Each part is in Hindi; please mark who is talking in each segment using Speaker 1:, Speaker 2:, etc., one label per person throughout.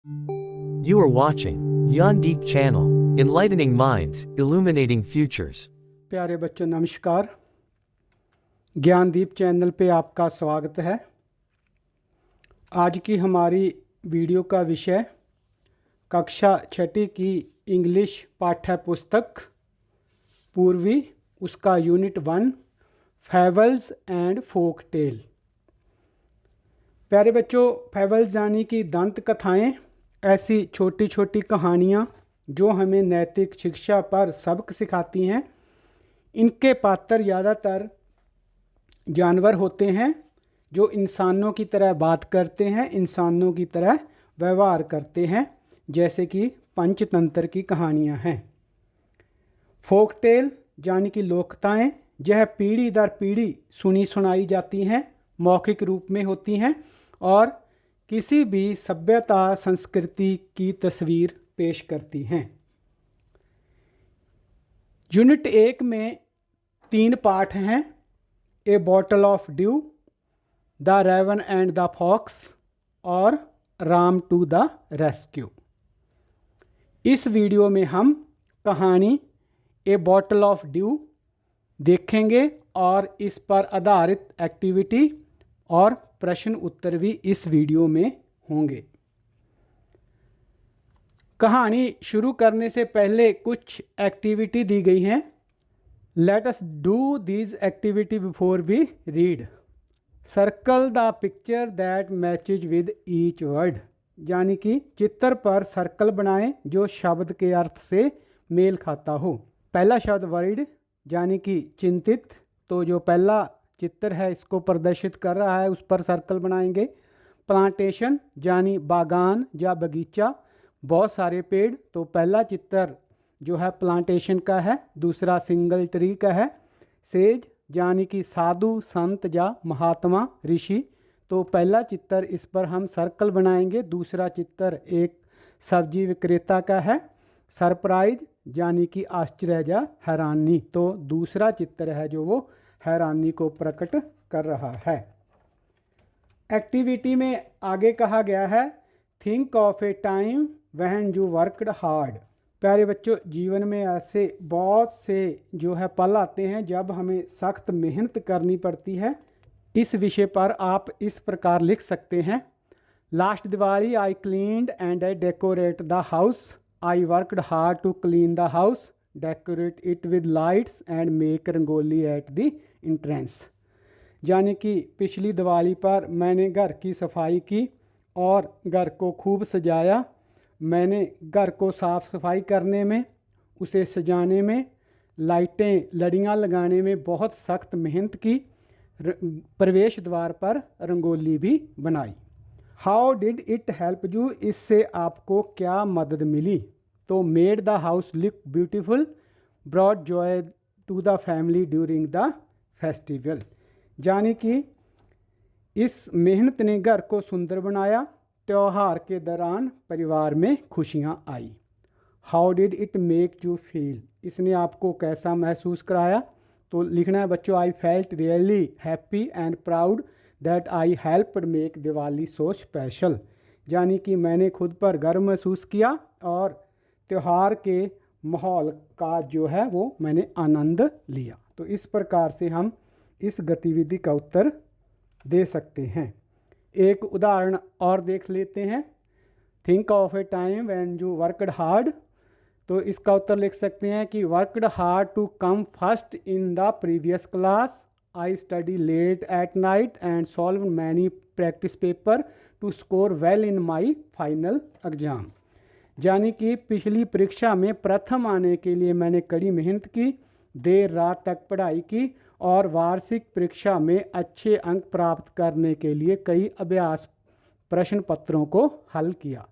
Speaker 1: You are watching Yandeep channel, enlightening minds, illuminating futures.
Speaker 2: प्यारे बच्चों नमस्कार। ज्ञानदीप चैनल पे आपका स्वागत है। आज की हमारी वीडियो का विषय कक्षा छठी की इंग्लिश पाठ्य पुस्तक पूर्वी, उसका unit 1 fables and folk tale. प्यारे बच्चों, फेबल्स यानी कि दंत कथाएँ, ऐसी छोटी छोटी कहानियाँ जो हमें नैतिक शिक्षा पर सबक सिखाती हैं। इनके पात्र ज़्यादातर जानवर होते हैं जो इंसानों की तरह बात करते हैं, इंसानों की तरह व्यवहार करते हैं, जैसे कि पंचतंत्र की कहानियाँ हैं। फोक टेल यानी कि लोककथाएँ, यह पीढ़ी दर पीढ़ी सुनी सुनाई जाती हैं, मौखिक रूप में होती हैं और किसी भी सभ्यता संस्कृति की तस्वीर पेश करती हैं। यूनिट 1 में 3 पाठ हैं, a bottle of dew, the raven and the fox और राम टू द रेस्क्यू। इस वीडियो में हम कहानी ए बॉटल ऑफ ड्यू देखेंगे और इस पर आधारित एक्टिविटी और प्रश्न उत्तर भी इस वीडियो में होंगे। कहानी शुरू करने से पहले कुछ एक्टिविटी दी गई हैं। Let us do these activity before we read. Circle the picture that matches with each word, यानी कि चित्र पर सर्कल बनाएं जो शब्द के अर्थ से मेल खाता हो। पहला शब्द वर्ड यानी कि चिंतित, तो जो पहला चित्र है इसको प्रदर्शित कर रहा है, उस पर सर्कल बनाएंगे। प्लांटेशन यानी बागान या बगीचा, बहुत सारे पेड़, तो पहला चित्र जो है प्लांटेशन का है, दूसरा सिंगल ट्री का है। सेज यानी कि साधु संत या महात्मा ऋषि, तो पहला चित्र इस पर हम सर्कल बनाएंगे, दूसरा चित्र एक सब्जी विक्रेता का है। सरप्राइज यानी कि आश्चर्य या हैरानी, तो दूसरा चित्र है जो वो हैरानी को प्रकट कर रहा है। एक्टिविटी में आगे कहा गया है, think of a time when you worked hard. प्यारे बच्चों, जीवन में ऐसे बहुत से जो है पल आते हैं जब हमें सख्त मेहनत करनी पड़ती है। इस विषय पर आप इस प्रकार लिख सकते हैं, last Diwali I cleaned and I decorate the house, I worked hard to clean the house, decorate it with lights and make rangoli at the entrance. यानी कि पिछली दिवाली पर मैंने घर की सफाई की और घर को खूब सजाया। मैंने घर को साफ़ सफाई करने में, उसे सजाने में, लाइटें लड़ियाँ लगाने में बहुत सख्त मेहनत की। प्रवेश द्वार पर रंगोली भी बनाई। How did it help you, इससे आपको क्या मदद मिली? तो made the house look beautiful, brought joy to the family during the festival. यानी कि इस मेहनत ने घर को सुंदर बनाया, त्यौहार के दौरान परिवार में खुशियाँ आई। How did it make you feel, इसने आपको कैसा महसूस कराया? तो लिखना है बच्चों, I felt really happy and proud that I helped make Diwali so special. यानी कि मैंने खुद पर गर्व महसूस किया और त्यौहार के माहौल का जो है वो मैंने आनंद लिया। तो इस प्रकार से हम इस गतिविधि का उत्तर दे सकते हैं। एक उदाहरण और देख लेते हैं, think of a time when you worked hard. तो इसका उत्तर लिख सकते हैं कि worked hard to come first in the previous class, I study late at night and solve many practice paper to score well in my final exam. यानी कि पिछली परीक्षा में प्रथम आने के लिए मैंने कड़ी मेहनत की, देर रात तक पढ़ाई की और वार्षिक परीक्षा में अच्छे अंक प्राप्त करने के लिए कई अभ्यास प्रश्न पत्रों को हल किया।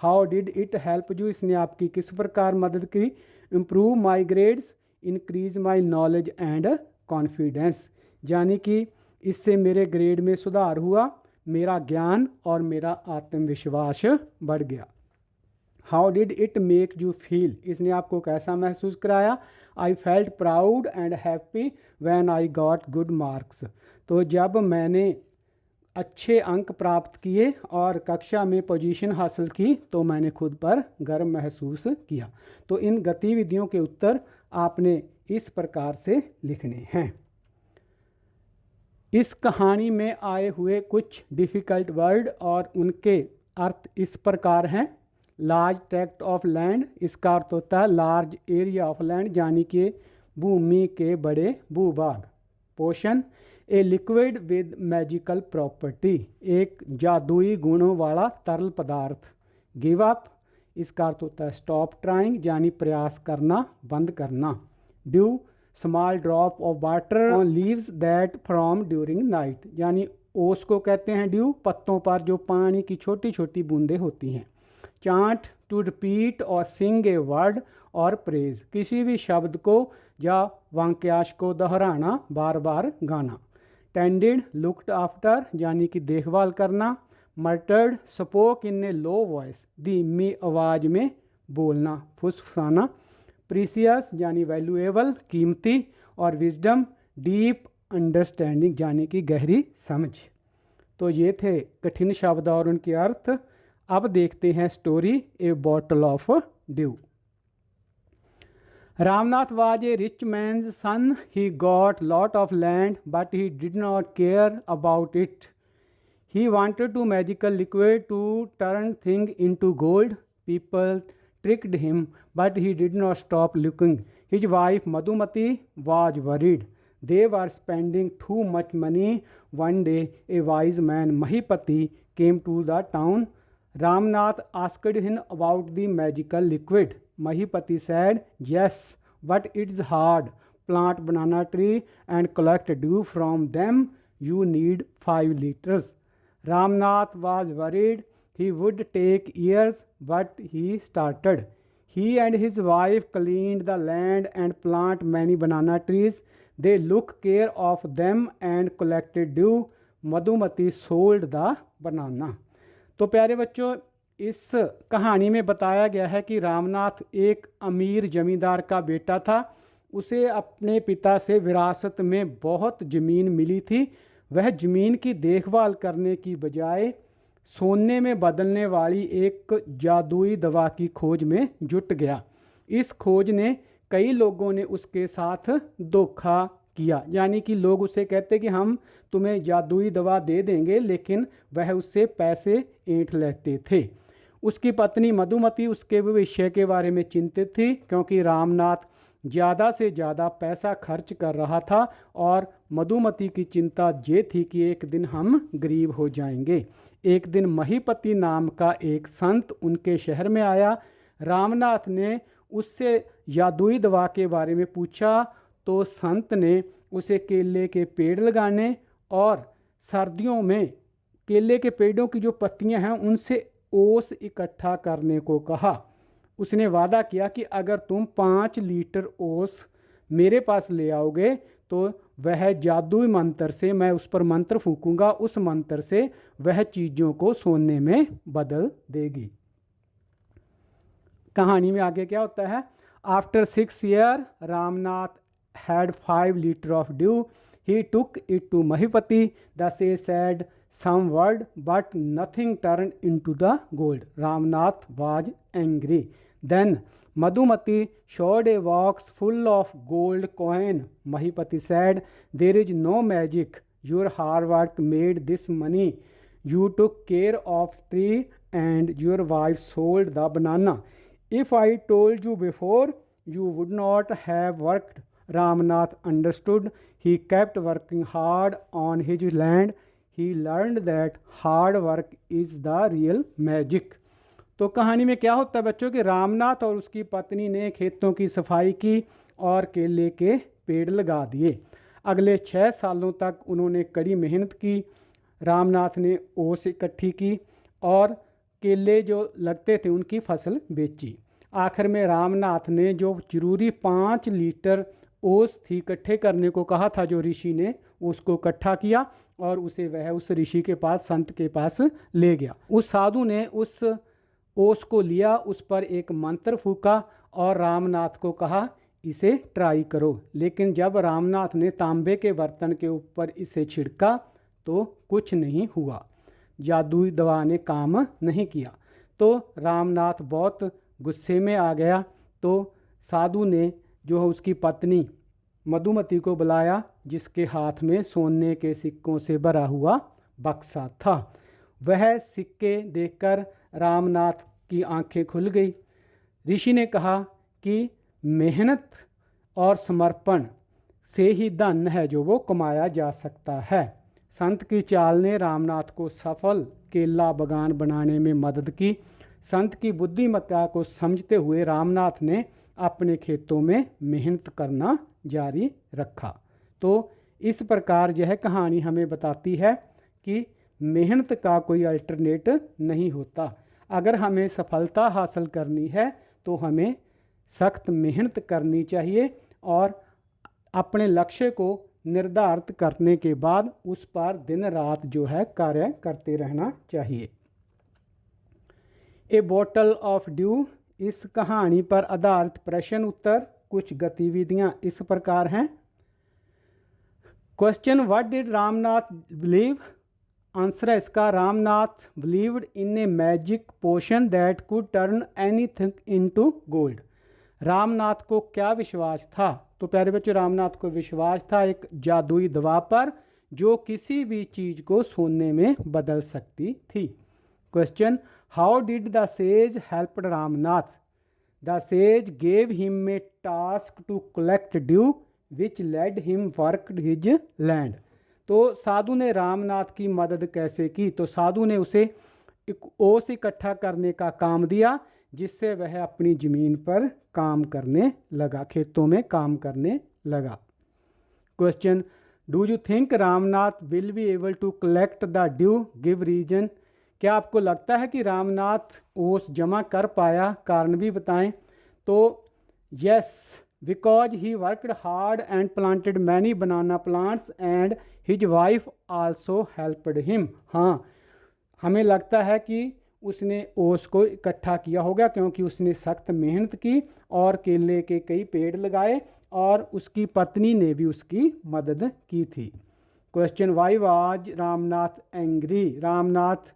Speaker 2: How did it help you, इसने आपकी किस प्रकार मदद की? Improve my grades, increase my knowledge and confidence. यानी कि इससे मेरे ग्रेड में सुधार हुआ, मेरा ज्ञान और मेरा आत्मविश्वास बढ़ गया। How did it make you feel, इसने आपको कैसा महसूस कराया? I felt proud and happy when I got good marks. तो जब मैंने अच्छे अंक प्राप्त किए और कक्षा में पोजीशन हासिल की तो मैंने खुद पर गर्व महसूस किया। तो इन गतिविधियों के उत्तर आपने इस प्रकार से लिखने हैं। इस कहानी में आए हुए कुछ डिफ़िकल्ट वर्ड और उनके अर्थ इस प्रकार हैं। लार्ज ट्रैक्ट ऑफ लैंड, इसका अर्थ होता है लार्ज एरिया ऑफ लैंड, यानी कि भूमि के बड़े भूभाग। Potion, a liquid with magical property, एक जादुई गुणों वाला तरल पदार्थ। गिव अप, इसका अर्थ होता है स्टॉप ट्राइंग, यानी प्रयास करना, बंद करना। Due, small drop of water on leaves that from during night, यानी ओस को कहते हैं ड्यू, पत्तों पर जो पानी की छोटी छोटी बूंदें होती हैं। चांट, टू रिपीट और सिंग ए वर्ड और प्रेज, किसी भी शब्द को या वाक्यांश को दोहराना, बार बार गाना। टेंडेड, लुक्ड आफ्टर, यानी कि देखभाल करना। मर्टर्ड, spoke in a low voice, धीमी आवाज़ में बोलना, फुसफुसाना। प्रीसियस, यानी वैल्यूएबल, कीमती। और विजडम, डीप अंडरस्टैंडिंग, यानी कि गहरी समझ। तो ये थे कठिन शब्द और उनके अर्थ। अब देखते हैं story A bottle of due. Ramnath was a rich man's son. He got lot of land, but he did not care about it. He wanted to magical liquid to turn thing into gold. People tricked him, but he did not stop looking. His wife Madhumati was worried. They were spending too much money. One day, a wise man, Mahipati, came to the town. Ramnath asked him about the magical liquid. Mahipati said, yes, but it's hard. Plant banana tree and collect dew from them. You need 5 liters. Ramnath was worried. He would take years, but he started. He and his wife cleaned the land and plant many banana trees. They took care of them and collected dew. Madhumati sold the banana. तो प्यारे बच्चों, इस कहानी में बताया गया है कि रामनाथ एक अमीर जमींदार का बेटा था। उसे अपने पिता से विरासत में बहुत ज़मीन मिली थी। वह ज़मीन की देखभाल करने की बजाय सोने में बदलने वाली एक जादुई दवा की खोज में जुट गया। इस खोज ने कई लोगों ने उसके साथ धोखा किया, यानी कि लोग उसे कहते कि हम तुम्हें जादुई दवा दे देंगे, लेकिन वह उससे पैसे ऐंठ लेते थे। उसकी पत्नी मधुमती उसके भविष्य के बारे में चिंतित थी, क्योंकि रामनाथ ज़्यादा से ज़्यादा पैसा खर्च कर रहा था और मधुमती की चिंता ये थी कि एक दिन हम गरीब हो जाएंगे। एक दिन महीपति नाम का एक संत उनके शहर में आया। रामनाथ ने उससे जादुई दवा के बारे में पूछा तो संत ने उसे केले के पेड़ लगाने और सर्दियों में केले के पेड़ों की जो पत्तियां हैं उनसे ओस इकट्ठा करने को कहा। उसने वादा किया कि अगर तुम 5 लीटर ओस मेरे पास ले आओगे तो वह जादुई मंत्र से, मैं उस पर मंत्र फूंकूंगा, उस मंत्र से वह चीज़ों को सोने में बदल देगी। कहानी में आगे क्या होता है? After 6 years, Ramnath had 5 liters of dew. He took it to Mahipati. The sage said some word, but nothing turned into the gold. Ramnath was angry. Then Madhumati showed a box full of gold coin. Mahipati said, there is no magic. Your hard work made this money. You took care of tree and your wife sold the banana. If I told you before, you would not have worked. Ramnath understood. He kept working hard on his land. He learned that hard work is the real magic. तो कहानी में क्या होता है बच्चों कि रामनाथ और उसकी पत्नी ने खेतों की सफाई की और केले के पेड़ लगा दिए। अगले 6 सालों तक उन्होंने कड़ी मेहनत की। रामनाथ ने ओस इकट्ठी की और केले जो लगते थे उनकी फसल बेची। आखिर में रामनाथ ने जो जरूरी 5 लीटर ओस थी इकट्ठे करने को कहा था जो ऋषि ने, उसको इकट्ठा किया और उसे वह उस ऋषि के पास, संत के पास ले गया। उस साधु ने उस ओस को लिया, उस पर एक मंत्र फूका और रामनाथ को कहा इसे ट्राई करो। लेकिन जब रामनाथ ने तांबे के बर्तन के ऊपर इसे छिड़का तो कुछ नहीं हुआ, जादुई दवा ने काम नहीं किया। तो रामनाथ बहुत गुस्से में आ गया। तो साधु ने जो है उसकी पत्नी मधुमती को बुलाया, जिसके हाथ में सोने के सिक्कों से भरा हुआ बक्सा था। वह सिक्के देखकर रामनाथ की आंखें खुल गई। ऋषि ने कहा कि मेहनत और समर्पण से ही धन है जो वो कमाया जा सकता है। संत की चाल ने रामनाथ को सफल केला बागान बनाने में मदद की। संत की बुद्धिमत्ता को समझते हुए रामनाथ ने अपने खेतों में मेहनत करना जारी रखा। तो इस प्रकार यह कहानी हमें बताती है कि मेहनत का कोई अल्टरनेट नहीं होता। अगर हमें सफलता हासिल करनी है तो हमें सख्त मेहनत करनी चाहिए और अपने लक्ष्य को निर्धारित करने के बाद उस पर दिन रात जो है कार्य करते रहना चाहिए। ए बॉटल ऑफ ड्यू, इस कहानी पर आधारित प्रश्न उत्तर कुछ गतिविधियां इस प्रकार हैं। Question, what did Ramnath believe? Answer है इसका, Ramnath believed in a magic potion that could turn anything into gold. Ramnath को क्या विश्वास था? तो प्यारे बच्चों, रामनाथ को विश्वास था एक जादुई दवा पर जो किसी भी चीज़ को सोने में बदल सकती थी। Question, how did the sage help Ramnath? The sage gave him a task to collect dew which led him work his land. तो साधु ने रामनाथ की मदद कैसे की? तो साधु ने उसे एक ओस इकट्ठा करने का काम दिया, जिससे वह अपनी ज़मीन पर काम करने लगा, खेतों में काम करने लगा। Question, do you think Ramnath will be able to collect the dew? Give reason. क्या आपको लगता है कि रामनाथ ओस जमा कर पाया? कारण भी बताएं। तो yes, because he worked hard and planted many banana plants and his wife also helped him. हाँ, हमें लगता है कि उसने ओस को इकट्ठा किया होगा क्योंकि उसने सख्त मेहनत की और केले के कई पेड़ लगाए और उसकी पत्नी ने भी उसकी मदद की थी। Question, why was Ramnath angry? Ramnath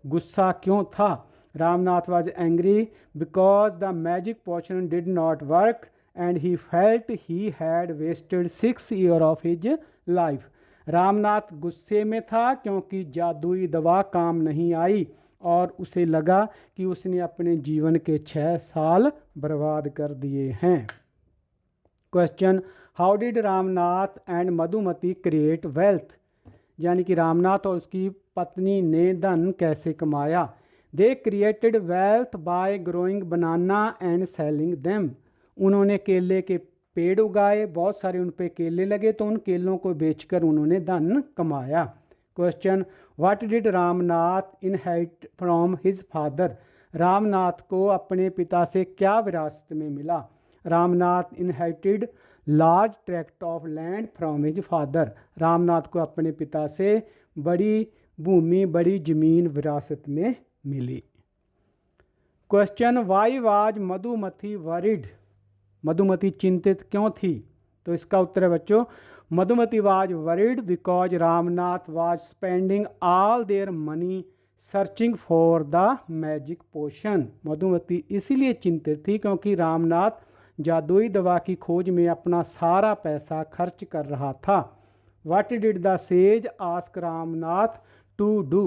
Speaker 2: गुस्सा क्यों था? Ramnath was angry because the magic potion did not work and he felt he had wasted 6 years of his life. Ramnath गुस्से में था क्योंकि जादुई दवा काम नहीं आई और उसे लगा कि उसने अपने जीवन के 6 साल बर्बाद कर दिए हैं। Question, how did Ramnath and Madhumati create wealth? यानी कि रामनाथ और उसकी पत्नी ने धन कैसे कमाया? They created wealth bye growing banana and selling them. उन्होंने केले के पेड़ उगाए, बहुत सारे उन पे केले लगे तो उन केलों को बेचकर उन्होंने धन कमाया। Question, what did Ramnath inherit from his father? Ramnath को अपने पिता से क्या विरासत में मिला? Ramnath inherited large tract of land from his father. Ramnath को अपने पिता से बड़ी भूमि, बड़ी जमीन विरासत में मिली। Question, why was Madhumati worried? Madhumati चिंतित क्यों थी? तो इसका उत्तर है बच्चों, Madhumati was worried because Ramnath was spending all their money searching for the magic potion. Madhumati इसीलिए चिंतित थी क्योंकि रामनाथ जादुई दवा की खोज में अपना सारा पैसा खर्च कर रहा था। What did the sage ask Ramnath to do?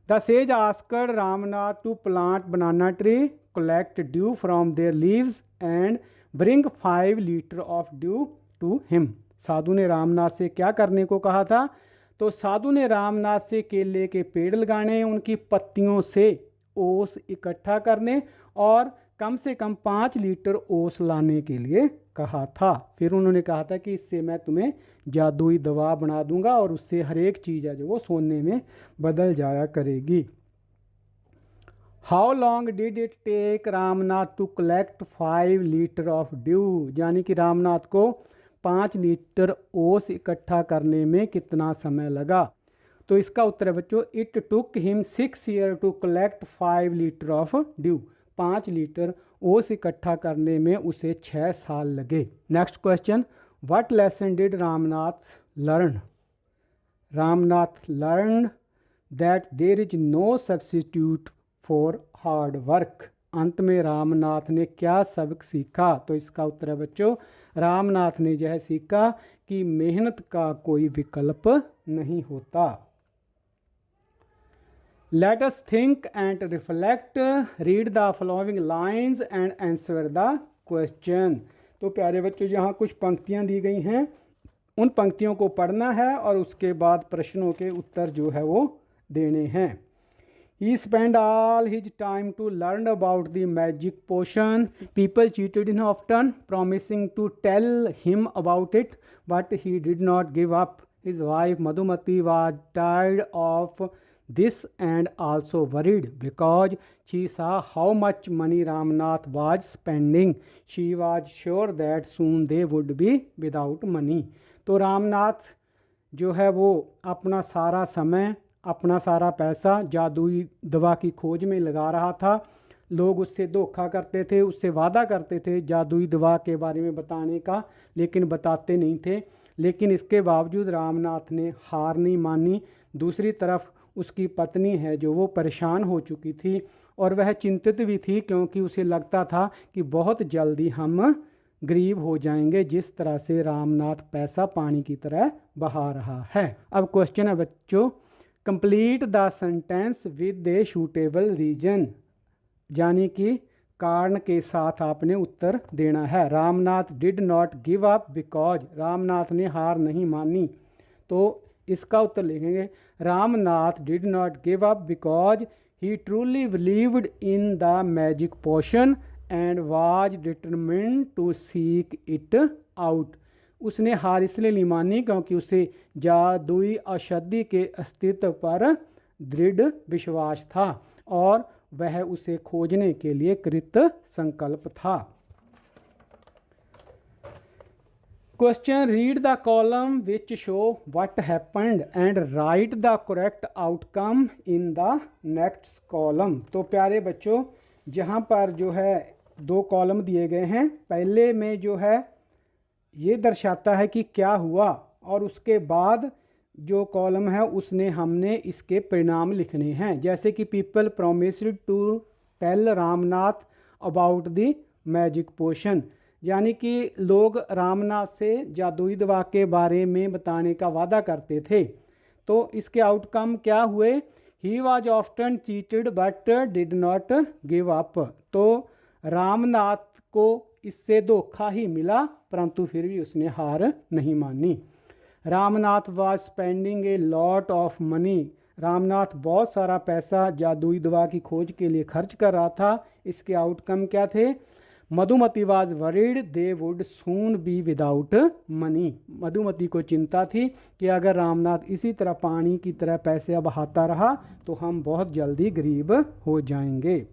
Speaker 2: The sage asked Ramnath to plant banana tree, collect dew from their leaves and bring 5 litre of dew to him. साधु ने रामनाथ से क्या करने को कहा था? तो साधु ने रामनाथ से केले के पेड़ लगाने, उनकी पत्तियों से ओस इकट्ठा करने और कम से कम 5 लीटर ओस लाने के लिए कहा था। फिर उन्होंने कहा था कि इससे मैं तुम्हें जादुई दवा बना दूंगा और उससे हर एक चीज़ है जो वो सोने में बदल जाया करेगी। How long did it take Ramnath to collect 5 litre of dew? यानी कि रामनाथ को 5 लीटर ओस इकट्ठा करने में कितना समय लगा? तो इसका उत्तर है बच्चों, it took him 6 years to collect 5 litre of dew. 5 litre ओस इकट्ठा करने में उसे 6 साल लगे। Next question, what lesson did Ramnath learn? Ramnath learn that there is no substitute for hard work. अंत में रामनाथ ने क्या सबक सीखा? तो इसका उत्तर है बच्चों, रामनाथ ने यह सीखा कि मेहनत का कोई विकल्प नहीं होता। Let us think and reflect, read the following lines and answer the question. तो प्यारे बच्चों, यहाँ कुछ पंक्तियाँ दी गई हैं, उन पंक्तियों को पढ़ना है और उसके बाद प्रश्नों के उत्तर जो है वो देने हैं। He spent all his time to learn about the magic potion. People cheated him often, promising to tell him about it, but he did not give up. His wife Madhumati was tired of this and also worried because she saw how much money Ramnath was spending. She was sure that soon they would be without money. तो रामनाथ जो है वो अपना सारा समय, अपना सारा पैसा जादुई दवा की खोज में लगा रहा था। लोग उससे धोखा करते थे, उससे वादा करते थे जादुई दवा के बारे में बताने का, लेकिन बताते नहीं थे। लेकिन इसके बावजूद रामनाथ ने हार नहीं मानी। दूसरी तरफ उसकी पत्नी है जो वो परेशान हो चुकी थी और वह चिंतित भी थी, क्योंकि उसे लगता था कि बहुत जल्दी हम गरीब हो जाएंगे, जिस तरह से रामनाथ पैसा पानी की तरह बहा रहा है। अब क्वेश्चन है बच्चों, complete the sentence with a suitable reason, यानी कि कारण के साथ आपने उत्तर देना है। Ramnath did not give up because, Ramnath ने हार नहीं मानी, तो इसका उत्तर लिखेंगे Ramnath did not give up because he truly believed in the magic potion and was determined to seek it out. उसने हार इसलिए नहीं मानी क्योंकि उसे जादुई औषधि के अस्तित्व पर दृढ़ विश्वास था और वह उसे खोजने के लिए कृत संकल्प था। Question, read the column which show what happened and right the correct outcome in the next column. तो प्यारे बच्चों, जहाँ पर जो है दो कॉलम दिए गए हैं, पहले में जो है ये दर्शाता है कि क्या हुआ, और उसके बाद जो कॉलम है उसने हमने इसके परिणाम लिखने हैं। जैसे कि people promised to tell Ramnath about the magic potion, यानी कि लोग रामनाथ से जादुई दवा के बारे में बताने का वादा करते थे। तो इसके आउटकम क्या हुए? He was often cheated but did not give up. तो रामनाथ को इससे धोखा ही मिला, परंतु फिर भी उसने हार नहीं मानी। Ramnath was spending a lot of money, Ramnath बहुत सारा पैसा जादुई दवा की खोज के लिए खर्च कर रहा था। इसके आउटकम क्या थे? Madhumati was worried they would soon be without money. Madhumati को चिंता थी कि अगर रामनाथ इसी तरह पानी की तरह पैसे बहाता रहा तो हम बहुत जल्दी गरीब हो जाएंगे।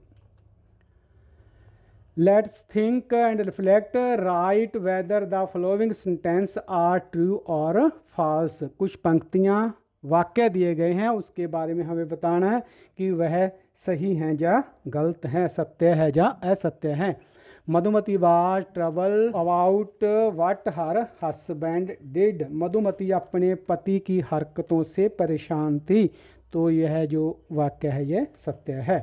Speaker 2: Let's think and reflect, write whether the following sentence are true और फॉल्स। कुछ पंक्तियाँ वाक्य दिए गए हैं, उसके बारे में हमें बताना है कि वह सही हैं या गलत हैं, सत्य है या असत्य है। Madhumati was trouble about what her husband did, Madhumati अपने पति की हरकतों से परेशान थी। तो यह जो वाक्य है यह सत्य है।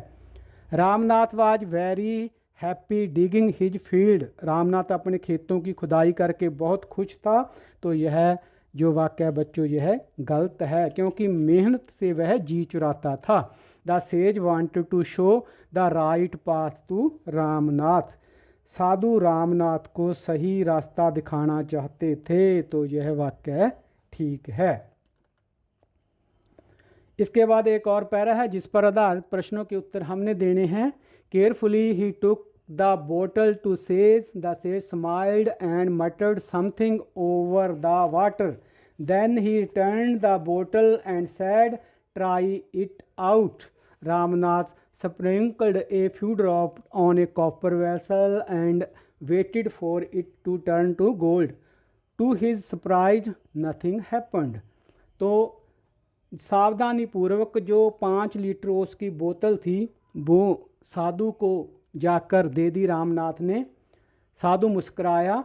Speaker 2: Ramnath was very happy digging his field, Ramnath अपने खेतों की खुदाई करके बहुत खुश था। तो यह जो वाक्य है बच्चों यह गलत है, क्योंकि मेहनत से वह जी चुराता था। The sage wanted to show the right path to Ramnath, साधु रामनाथ को सही रास्ता दिखाना चाहते थे। तो यह वाक्य ठीक है। इसके बाद एक और पैरा है जिस पर आधारित प्रश्नों के उत्तर हमने देने हैं। Carefully he took the bottle to sage, the sage smiled and muttered something over the water, then he returned the bottle and said try it out. Ramnath sprinkled a few drops on a copper vessel and waited for it to turn to gold. To his surprise, nothing happened. तो सावधानी पूर्वक जो 5 लीटर उसकी बोतल थी वो साधु को जाकर दे दी रामनाथ ने। साधु मुस्कुराया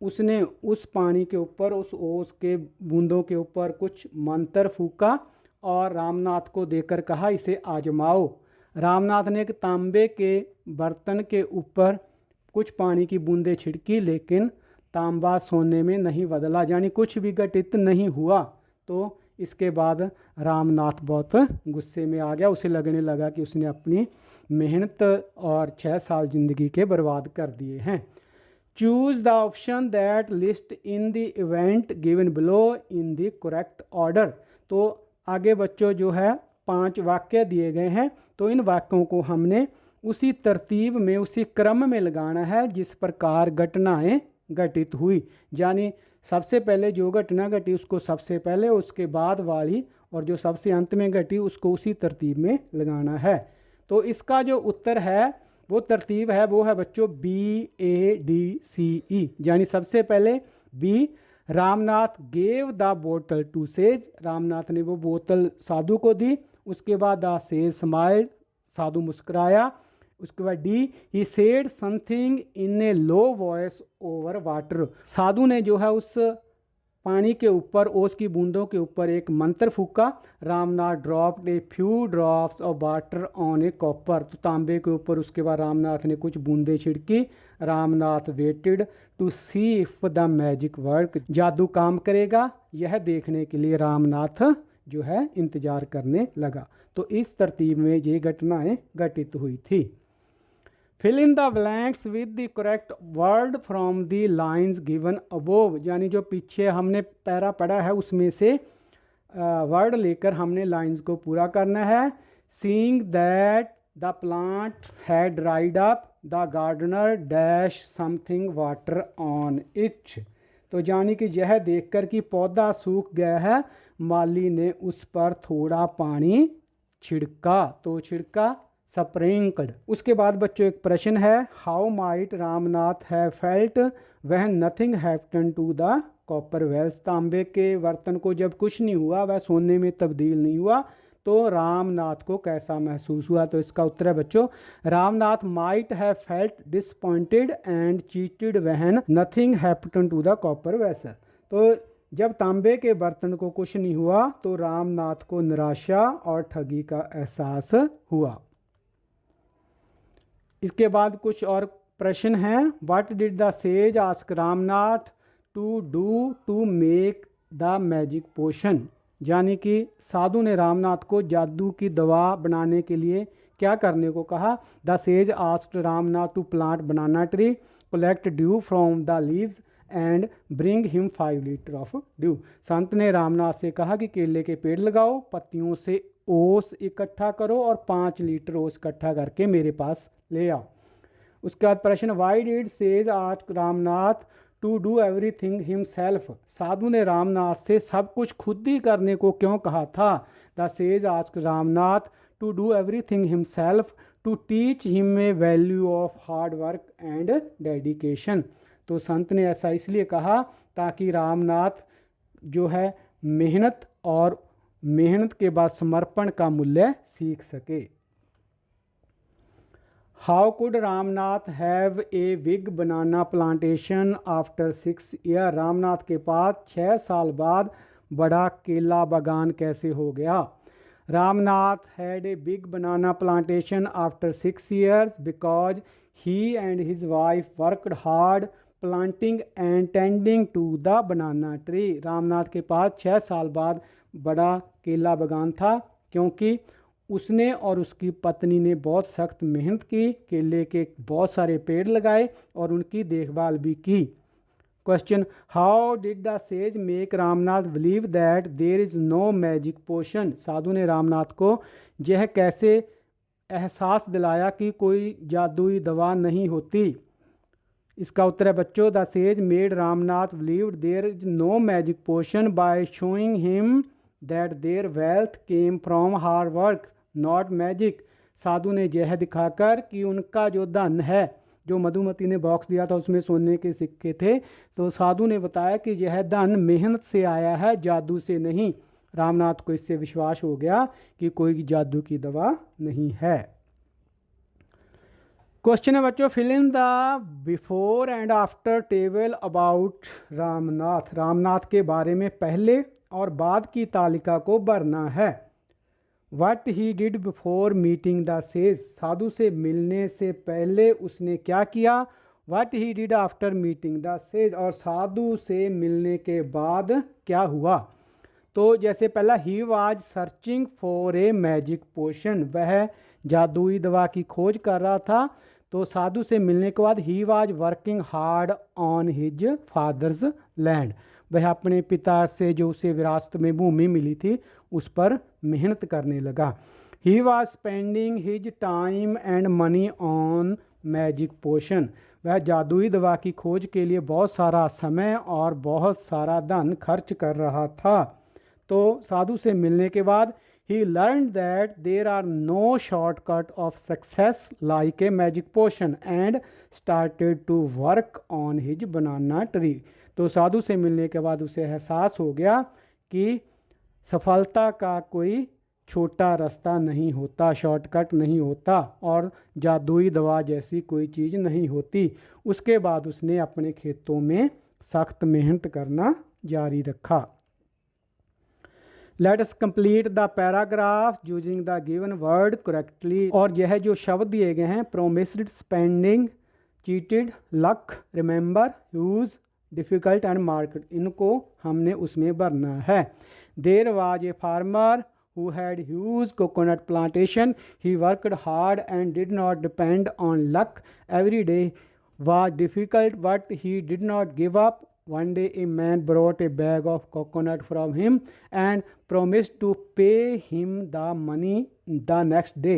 Speaker 2: उसने उस पानी के ऊपर, उस ओस के बूंदों के ऊपर कुछ मंत्र फूका और रामनाथ को देकर कहा इसे आजमाओ। रामनाथ ने एक तांबे के बर्तन के ऊपर कुछ पानी की बूंदें छिड़की, लेकिन तांबा सोने में नहीं बदला, यानी कुछ भी घटित नहीं हुआ। तो इसके बाद रामनाथ बहुत गुस्से में आ गया। उसे लगने लगा कि उसने अपनी मेहनत और 6 साल ज़िंदगी के बर्बाद कर दिए हैं। Choose the option that list in the event given below in the correct order. तो आगे बच्चों जो है 5 वाक्य दिए गए हैं, तो इन वाक्यों को हमने उसी तरतीब में, उसी क्रम में लगाना है जिस प्रकार घटनाएं घटित हुई। यानी सबसे पहले जो घटना घटी उसको सबसे पहले, उसके बाद वाली, और जो सबसे अंत में घटी उसको उसी तरतीब में लगाना है। तो इसका जो उत्तर है वो तरतीब है, वो है बच्चों BADCE। यानी सबसे पहले बी, रामनाथ गेव द बोतल टू सेज, रामनाथ ने वो बोतल साधु को दी। उसके बाद द सेज स्माइल्ड, साधु मुस्कुराया। उसके बाद डी, he said something in a low voice over water, साधु ने जो है उस पानी के ऊपर, ओस की बूंदों के ऊपर एक मंत्र फूका। Ramnath dropped a few drops of water on a copper, तो तांबे के ऊपर उसके बाद रामनाथ ने कुछ बूंदें छिड़की। Ramnath waited to see if the magic work, जादू काम करेगा यह देखने के लिए रामनाथ जो है इंतजार करने लगा। तो इस तरतीब में ये घटनाएं घटित हुई थी। Fill in the blanks with the correct word from the lines given above, यानी जो पीछे हमने पैरा पढ़ा है उसमें से वर्ड लेकर हमने लाइन्स को पूरा करना है। Seeing that the plant had dried up, the gardener dash something water on it, तो यानी कि यह देखकर कि पौधा सूख गया है, माली ने उस पर थोड़ा पानी छिड़का, तो छिड़का स्प्रिंकल्ड। उसके बाद बच्चों एक प्रश्न है, how might Ramnath have felt when nothing happened to the copper vessels, तांबे के बर्तन को जब कुछ नहीं हुआ, वह सोने में तब्दील नहीं हुआ, तो रामनाथ को कैसा महसूस हुआ। तो इसका उत्तर है बच्चों, Ramnath might have felt disappointed and cheated when nothing happened to the copper vessel, तो जब तांबे के बर्तन को कुछ नहीं हुआ तो रामनाथ को निराशा और ठगी का एहसास हुआ। इसके बाद कुछ और प्रश्न हैं। What did the sage ask Ramnath to do to make the magic potion, यानी कि साधु ने रामनाथ को जादू की दवा बनाने के लिए क्या करने को कहा। The sage asked Ramnath to plant banana tree, collect dew from the leaves and bring him 5 litre of dew, संत ने रामनाथ से कहा कि केले के पेड़ लगाओ, पत्तियों से ओस इकट्ठा करो और 5 लीटर ओस इकट्ठा करके मेरे पास ले आओ। उसके बाद प्रश्न, why did sage ask Ramnath to do everything himself, साधु ने रामनाथ से सब कुछ खुद ही करने को क्यों कहा था। The sage ask Ramnath to do everything himself to teach him a value of hard work and dedication, तो संत ने ऐसा इसलिए कहा ताकि रामनाथ जो है मेहनत और मेहनत के बाद समर्पण का मूल्य सीख सके। How could Ramnath have a big banana plantation after 6 year, Ramnath के पास 6 साल बाद बड़ा केला बागान कैसे हो गया। Ramnath had a big banana plantation after 6 years because he and his wife worked hard planting and tending to the banana tree, Ramnath के पास 6 साल बाद बड़ा केला बागान था क्योंकि उसने और उसकी पत्नी ने बहुत सख्त मेहनत की, केले के बहुत सारे पेड़ लगाए और उनकी देखभाल भी की। Question, how did the sage make Ramnath believe that there is no magic potion, साधु ने रामनाथ को यह कैसे एहसास दिलाया कि कोई जादुई दवा नहीं होती। इसका उत्तर है बच्चों, the sage made Ramnath believe there is no magic potion by showing him that their wealth came from hard work not magic, साधु ने यह दिखाकर कि उनका जो धन है, जो मधुमती ने बॉक्स दिया था उसमें सोने के सिक्के थे, तो साधु ने बताया कि यह धन मेहनत से आया है, जादू से नहीं। रामनाथ को इससे विश्वास हो गया कि कोई जादू की दवा नहीं है। क्वेश्चन है बच्चों, fill in the before and after table about Ramnath. Ramnath के बारे में पहले और बाद की तालिका को भरना है। What he did before meeting the sage, साधु से मिलने से पहले उसने क्या किया। What he did after meeting the sage, और साधु से मिलने के बाद क्या हुआ। तो जैसे पहला, he was searching for a magic potion, वह जादुई दवा की खोज कर रहा था। तो साधु से मिलने के बाद he was working hard on his father's land, वह अपने पिता से जो उसे विरासत में भूमि मिली थी उस पर मेहनत करने लगा। He was spending his time and money on magic potion, वह जादुई दवा की खोज के लिए बहुत सारा समय और बहुत सारा धन खर्च कर रहा था। तो साधु से मिलने के बाद he learned that there are no shortcut of success like a magic potion and started to work on his banana tree। तो साधु से मिलने के बाद उसे एहसास हो गया कि सफलता का कोई छोटा रास्ता नहीं होता, शॉर्टकट नहीं होता और जादुई दवा जैसी कोई चीज़ नहीं होती। उसके बाद उसने अपने खेतों में सख्त मेहनत करना जारी रखा। Let us complete the paragraph using the given word correctly. और यह जो शब्द दिए गए हैं, promised, spending, cheated, luck, remember, use, difficult and market, इनको हमने उसमें भरना है। There was a farmer who had huge coconut plantation. He worked hard and did not depend on luck. Every day was difficult, but he did not give up. One day a man brought a bag of coconut from him and promised to pay him the money the next day.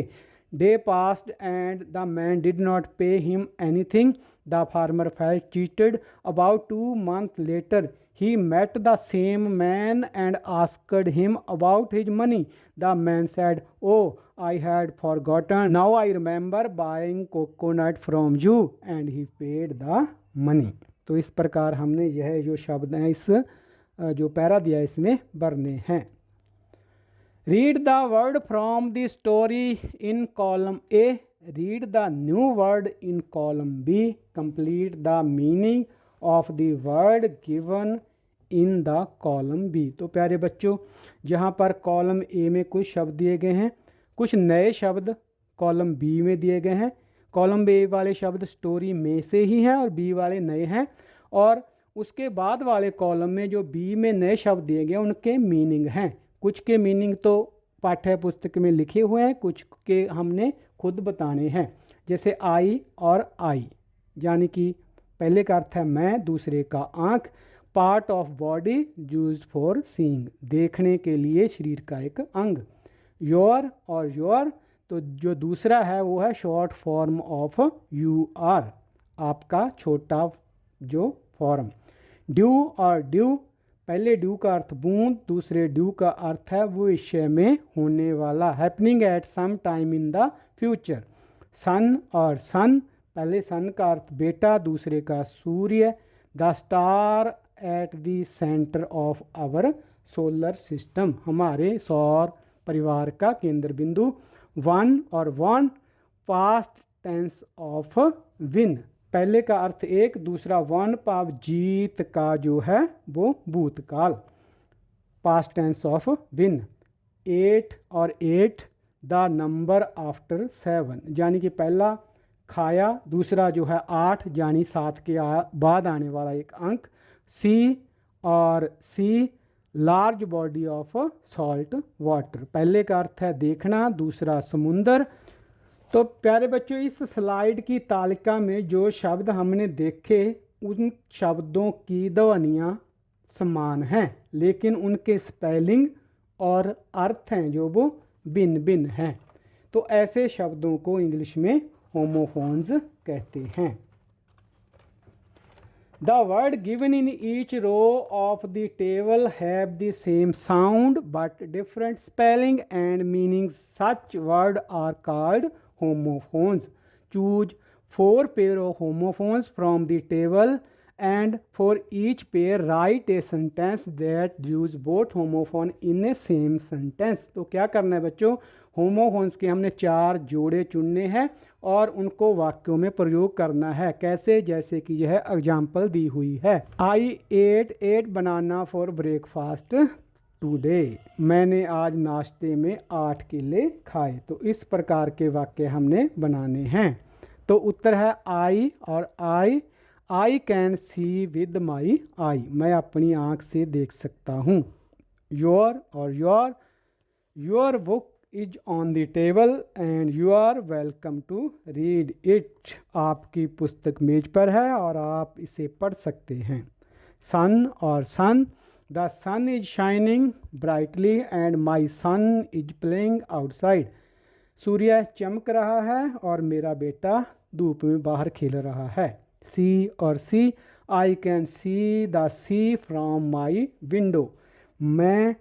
Speaker 2: Day passed and the man did not pay him anything. The farmer felt cheated. About 2 months later, he met the same man and asked him about his money. The man said, "Oh, I had forgotten. Now I remember buying coconut from you." And he paid the money. तो इस प्रकार हमने यह जो शब्द हैं, इस जो पैरा दिया है इसमें भरने हैं। Read the word from the story in column A, read the new word in column B, complete the meaning of the word given in the column B. तो प्यारे बच्चों, जहाँ पर कॉलम ए में कुछ शब्द दिए गए हैं, कुछ नए शब्द कॉलम बी में दिए गए हैं। कॉलम ए वाले शब्द स्टोरी में से ही हैं और बी वाले नए हैं, और उसके बाद वाले कॉलम में जो बी में नए शब्द दिए गए उनके मीनिंग हैं। कुछ के मीनिंग तो पाठ्य पुस्तक में लिखे हुए हैं, कुछ के हमने खुद बताने हैं। जैसे आई और आई, यानी कि पहले का अर्थ है मैं, दूसरे का आँख। Part of body used for seeing, देखने के लिए शरीर का एक अंग। योर और योर, तो जो दूसरा है वो है short form of you are, आपका छोटा जो फॉर्म। ड्यू और ड्यू, पहले ड्यू का अर्थ बूंद, दूसरे ड्यू का अर्थ है भविष्य में होने वाला, happening at some time in the future. Son और सन, पहले सन का अर्थ बेटा, दूसरे का सूर्य। The star at the centre of our solar system, हमारे सौर परिवार का केंद्र बिंदु। वन और won, past tense of win, पहले का अर्थ एक, दूसरा वन पाव जीत का जो है वो भूतकाल, पास्ट टेंस ऑफ विन। 8 और 8, द नंबर आफ्टर 7, यानी कि पहला खाया, दूसरा जो है 8 यानी 7 के बाद आने वाला एक अंक। सी और sea, large body of salt water, पहले का अर्थ है देखना, दूसरा समुंदर। तो प्यारे बच्चों, इस स्लाइड की तालिका में जो शब्द हमने देखे उन शब्दों की ध्वनियाँ समान हैं, लेकिन उनके स्पेलिंग और अर्थ हैं जो वो भिन्न भिन्न हैं। तो ऐसे शब्दों को इंग्लिश में होमोफोन्स कहते हैं। The word given in each row of the table have the same sound but different spelling and meanings. Such words are called homophones. Choose 4 pair of homophones from the table and for each pair write a sentence that use both homophone in a same sentence। तो क्या करना है बच्चों, होमोफोन्स के हमने 4 जोड़े चुनने हैं और उनको वाक्यों में प्रयोग करना है। कैसे, जैसे कि यह एग्जाम्पल दी हुई है। I ate 8 banana for breakfast today. मैंने आज नाश्ते में 8 केले खाए। तो इस प्रकार के वाक्य हमने बनाने हैं। तो उत्तर है आई और आई कैन सी विद माई आई। मैं अपनी आँख से देख सकता हूँ। योर और your book is on the table and you are welcome to read it. आपकी पुस्तक मेज पर है और आप इसे पढ़ सकते हैं। सन और sun, the sun is shining brightly and my son is playing outside. सूर्य चमक रहा है और मेरा बेटा धूप में बाहर खेल रहा है। सी और sea, I can see the sea from my window. मैं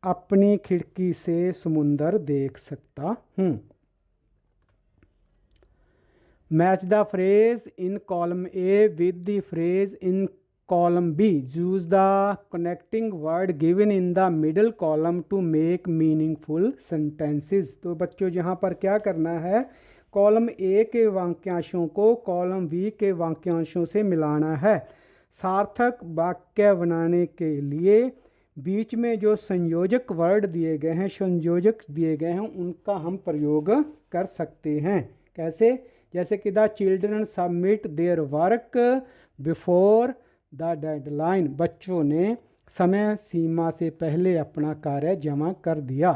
Speaker 2: अपनी खिड़की से समुंदर देख सकता हूँ। Match the phrase in column A with the phrase in column B. Use the connecting word given in the middle column to make meaningful sentences. तो बच्चों यहाँ पर क्या करना है, कॉलम ए के वाक्यांशों को कॉलम बी के वाक्यांशों से मिलाना है। सार्थक वाक्य बनाने के लिए बीच में जो संयोजक वर्ड दिए गए हैं, संयोजक दिए गए हैं, उनका हम प्रयोग कर सकते हैं। कैसे, जैसे कि the children submit their work before the deadline. बच्चों ने समय सीमा से पहले अपना कार्य जमा कर दिया।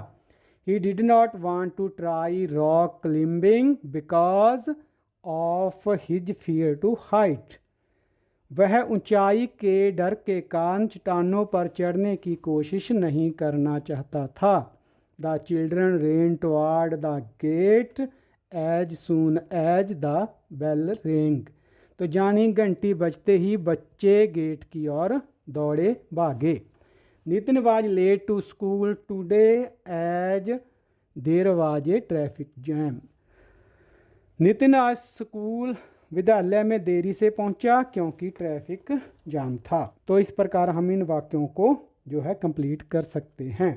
Speaker 2: He did not want to try rock climbing because of his fear to height। वह ऊंचाई के डर के कारण चट्टानों पर चढ़ने की कोशिश नहीं करना चाहता था। The children ran toward the gate as soon as the bell rang। तो जानी घंटी बजते ही बच्चे गेट की ओर दौड़े भागे। Nitin was late to school today as there was a traffic jam. Nitin आज स्कूल विद्यालय में देरी से पहुंचा क्योंकि ट्रैफिक जाम था। तो इस प्रकार हम इन वाक्यों को जो है कंप्लीट कर सकते हैं।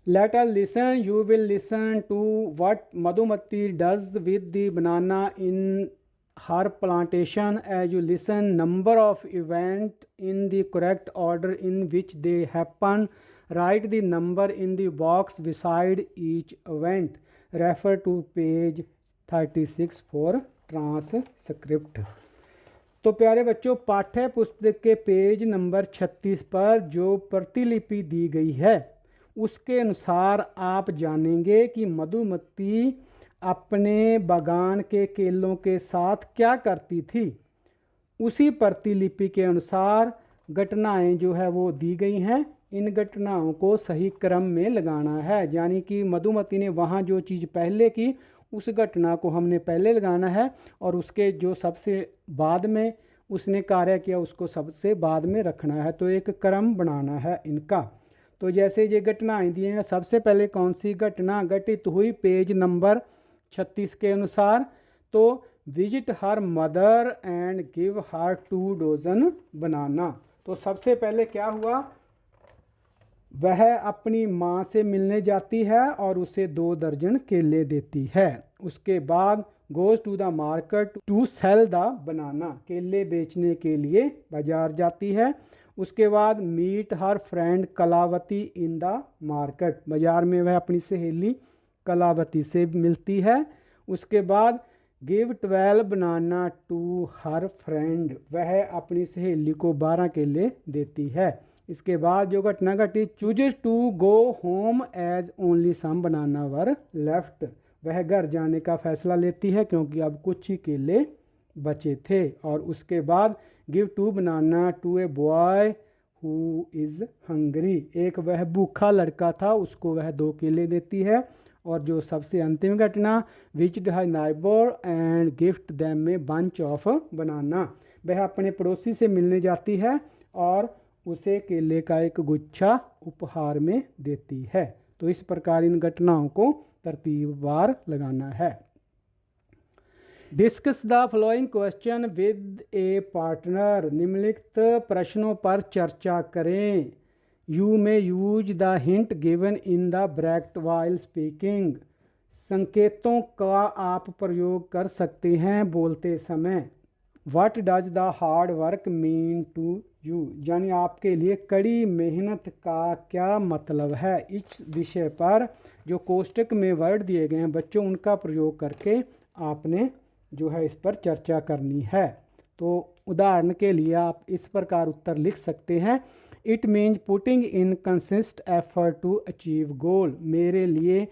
Speaker 2: Let us listen, you will listen to what Madhumati does with the banana in her plantation as you listen number of event in the correct order in which they happen। write the number in the box beside each event। refer to page 36 for transcript। तो प्यारे बच्चों, पाठ्य पुस्तक के पेज नंबर 36 पर जो प्रतिलिपि दी गई है उसके अनुसार आप जानेंगे कि मधुमती अपने बागान के केलों के साथ क्या करती थी। उसी प्रतिलिपि के अनुसार घटनाएं जो है वो दी गई हैं। इन घटनाओं को सही क्रम में लगाना है, यानी कि मधुमती ने वहाँ जो चीज़ पहले की उस घटना को हमने पहले लगाना है और उसके जो सबसे बाद में उसने कार्य किया उसको सबसे बाद में रखना है। तो एक क्रम बनाना है इनका। तो जैसे ये घटनाएं दी हैं, सबसे पहले कौन सी घटना घटित हुई पेज नंबर 36 के अनुसार, तो visit her mother and give her 2 dozen banana. तो सबसे पहले क्या हुआ, वह अपनी माँ से मिलने जाती है और उसे 2 दर्जन केले देती है। उसके बाद goes to the market to sell the banana, केले बेचने के लिए बाजार जाती है। उसके बाद meet her friend Kalavati in the market, बाजार में वह अपनी सहेली कलावती से मिलती है। उसके बाद give 12 banana to her friend, वह अपनी सहेली को 12 केले देती है। इसके बाद जो घटना घटी, chooses to go home as only some banana were left, वह घर जाने का फैसला लेती है क्योंकि अब कुछ ही केले बचे थे। और उसके बाद give 2 banana to a boy who is hungry, एक वह भूखा लड़का था उसको वह 2 केले देती है। और जो सबसे अंतिम घटना, visit her neighbour and gift them a bunch of बनाना, वह अपने पड़ोसी से मिलने जाती है और उसे केले का एक गुच्छा उपहार में देती है। तो इस प्रकार इन घटनाओं को तरतीबवार लगाना है। Discuss the following question with a partner. निम्नलिखित प्रश्नों पर चर्चा करें। You may use the hint given in the bracket while speaking. संकेतों का आप प्रयोग कर सकते हैं बोलते समय। What does the hard work mean to you, यानी आपके लिए कड़ी मेहनत का क्या मतलब है। इस विषय पर जो कोष्टक में वर्ड दिए गए हैं बच्चों, उनका प्रयोग करके आपने जो है इस पर चर्चा करनी है। तो उदाहरण के लिए आप इस प्रकार उत्तर लिख सकते हैं। It means putting in consist effort to achieve goal. मेरे लिए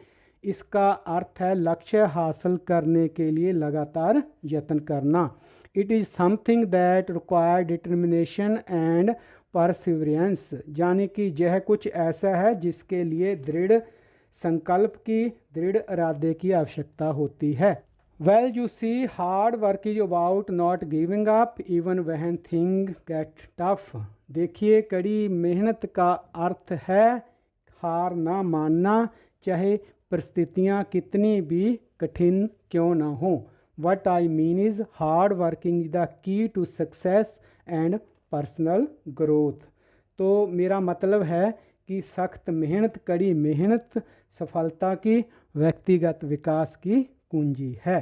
Speaker 2: इसका अर्थ है लक्ष्य हासिल करने के लिए लगातार यत्न करना। It is something that require determination and perseverance, यानी कि यह कुछ ऐसा है जिसके लिए दृढ़ संकल्प की, दृढ़ इरादे की आवश्यकता होती है। Well you see, hard work is about not giving up even when thing get tough. देखिए, कड़ी मेहनत का अर्थ है हार ना मानना, चाहे परिस्थितियाँ कितनी भी कठिन क्यों ना हो। What I mean is hard working is the key to success and personal growth. तो मेरा मतलब है कि सख्त मेहनत, कड़ी मेहनत सफलता की, व्यक्तिगत विकास की कुंजी है।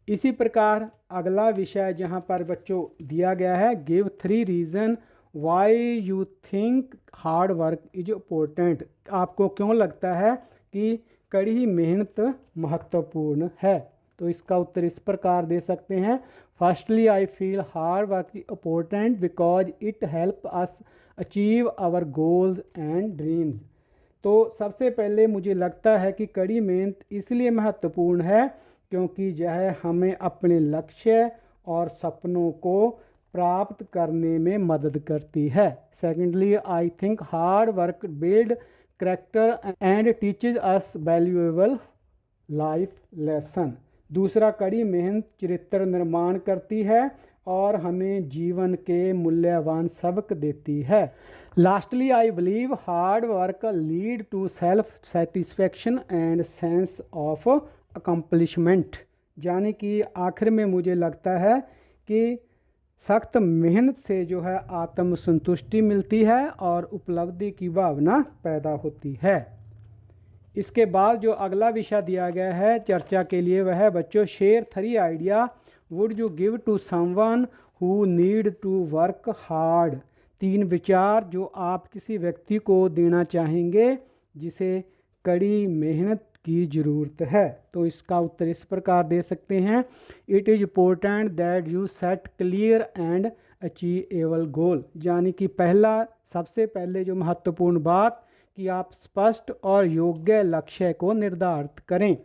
Speaker 2: इसी प्रकार अगला विषय जहाँ पर बच्चों दिया गया है, give 3 reason why you think hard work is important. आपको क्यों लगता है कि कड़ी मेहनत महत्वपूर्ण है। तो इसका उत्तर इस प्रकार दे सकते हैं। Firstly I feel hard work is important because it help us achieve our goals and dreams. तो सबसे पहले मुझे लगता है कि कड़ी मेहनत इसलिए महत्वपूर्ण है क्योंकि यह हमें अपने लक्ष्य और सपनों को प्राप्त करने में मदद करती है। Secondly I think hard work build character and teaches us valuable life lesson. दूसरा, कड़ी मेहनत चरित्र निर्माण करती है और हमें जीवन के मूल्यवान सबक देती है। Lastly I believe hard work lead to self satisfaction and sense of accomplishment, यानी कि आखिर में मुझे लगता है कि सख्त मेहनत से जो है आत्मसंतुष्टि मिलती है और उपलब्धि की भावना पैदा होती है। इसके बाद जो अगला विषय दिया गया है चर्चा के लिए वह है बच्चों, share 3 idea would you give to someone who need to work hard. 3 विचार जो आप किसी व्यक्ति को देना चाहेंगे जिसे कड़ी मेहनत की ज़रूरत है। तो इसका उत्तर इस प्रकार दे सकते हैं। It is important that you set clear and achievable गोल, यानी कि पहला सबसे पहले जो महत्वपूर्ण बात कि आप स्पष्ट और योग्य लक्ष्य को निर्धारित करें।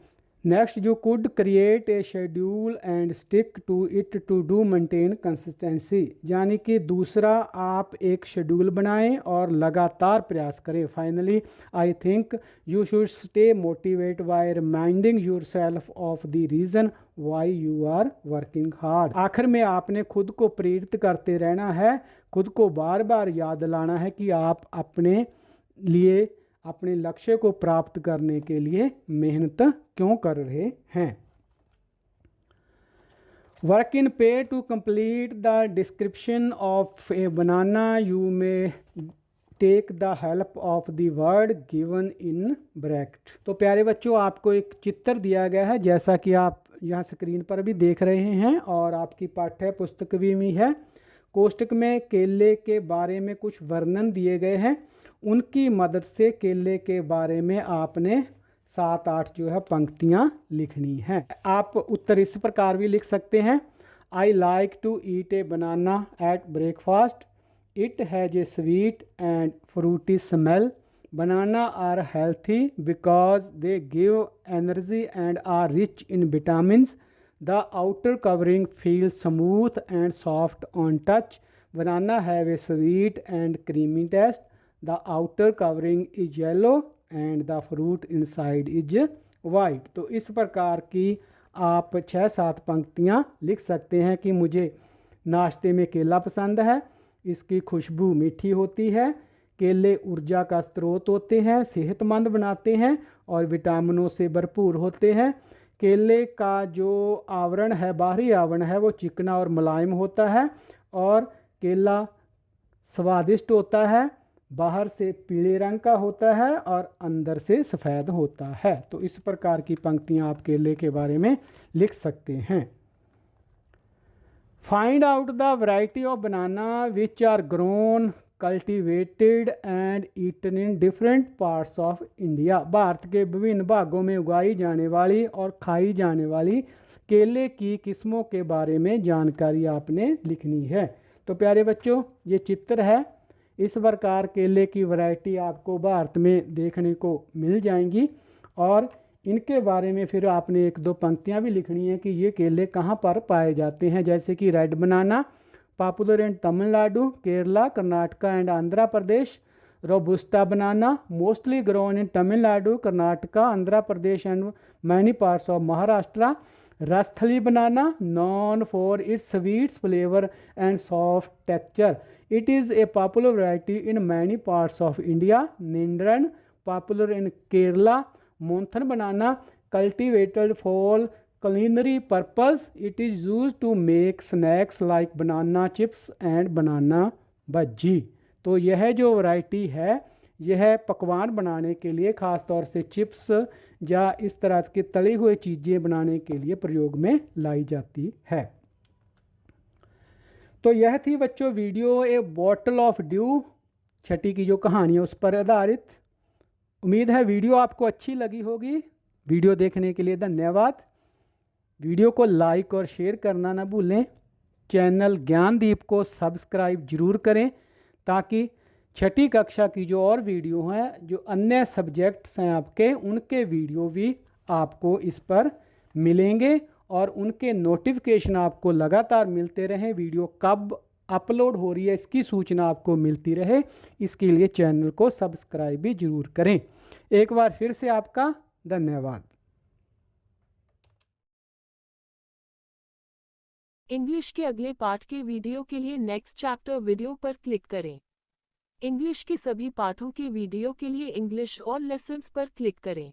Speaker 2: नेक्स्ट, जो could create a schedule and stick to it to do maintain consistency, यानी कि दूसरा आप एक शेड्यूल बनाएं और लगातार प्रयास करें। Finally I think you should stay motivate by reminding yourself of the reason why you are working hard. आखिर में आपने खुद को प्रेरित करते रहना है, खुद को बार बार याद दिलाना है कि आप अपने लिए, अपने लक्ष्य को प्राप्त करने के लिए मेहनत क्यों कर रहे हैं। Work in pair to complete the description of a banana you may take the help of the word given in bracket. तो प्यारे बच्चों, आपको एक चित्र दिया गया है जैसा कि आप यहाँ स्क्रीन पर भी देख रहे हैं और आपकी पाठ्य पुस्तक भी है। कोष्टक में केले के बारे में कुछ वर्णन दिए गए हैं, उनकी मदद से केले के बारे में आपने 7-8 जो है पंक्तियाँ लिखनी हैं। आप उत्तर इस प्रकार भी लिख सकते हैं। I like to eat a banana at breakfast. It has a sweet and fruity smell. Banana are healthy because they give energy and are rich in vitamins. The outer covering feels smooth and soft on touch. Banana have a sweet and creamy taste. The outer covering is yellow and the fruit inside is white. तो इस प्रकार की आप 6-7 पंक्तियाँ लिख सकते हैं कि मुझे नाश्ते में केला पसंद है, इसकी खुशबू मीठी होती है, केले ऊर्जा का स्रोत होते हैं, सेहतमंद बनाते हैं और विटामिनों से भरपूर होते हैं। केले का जो आवरण है, बाहरी आवरण है, वो चिकना और मुलायम होता है और केला स्वादिष्ट होता है। बाहर से पीले रंग का होता है और अंदर से सफ़ेद होता है। तो इस प्रकार की पंक्तियाँ आप केले के बारे में लिख सकते हैं। Find out the variety of banana which are grown, cultivated and eaten in different parts of India. Bharat के विभिन्न भागों में उगाई जाने वाली और खाई जाने वाली केले की किस्मों के बारे में जानकारी आपने लिखनी है। तो प्यारे बच्चों, ये चित्र है। इस प्रकार केले की वैरायटी आपको भारत में देखने को मिल जाएंगी और इनके बारे में फिर आपने एक दो पंक्तियाँ भी लिखनी है कि ये केले कहाँ पर पाए जाते हैं। जैसे कि red banana popular in Tamil Nadu, Kerala, Karnataka and Andhra Pradesh. Robusta banana mostly grown in Tamil Nadu, Karnataka, Andhra Pradesh and many parts of Maharashtra. Rasthali banana known for its sweet flavor and soft texture. It is a popular variety in many parts of India. Nindran popular in Kerala. Monthan banana cultivated for culinary purpose. It is used to make snacks like banana chips and banana bhaji. तो यह जो वैरायटी है यह पकवान बनाने के लिए, ख़ास तौर से चिप्स या इस तरह के तली हुए चीज़ें बनाने के लिए प्रयोग में लाई जाती है। तो यह थी बच्चों video A bottle of due, छठी की जो कहानी है उस पर आधारित। उम्मीद है वीडियो आपको अच्छी लगी होगी। वीडियो देखने के लिए धन्यवाद। वीडियो को लाइक और शेयर करना ना भूलें। चैनल ज्ञानदीप को सब्सक्राइब जरूर करें ताकि छठी कक्षा की जो और वीडियो हैं, जो अन्य सब्जेक्ट्स हैं आपके, उनके वीडियो भी आपको इस पर मिलेंगे और उनके नोटिफिकेशन आपको लगातार मिलते रहें। वीडियो कब अपलोड हो रही है इसकी सूचना आपको मिलती रहे, इसके लिए चैनल को सब्सक्राइब भी जरूर करें। एक बार फिर से आपका धन्यवाद।
Speaker 3: इंग्लिश के अगले पाठ के वीडियो के लिए नेक्स्ट चैप्टर वीडियो पर क्लिक करें। इंग्लिश के सभी पाठों के वीडियो के लिए इंग्लिश ऑल लेसन्स पर क्लिक करें।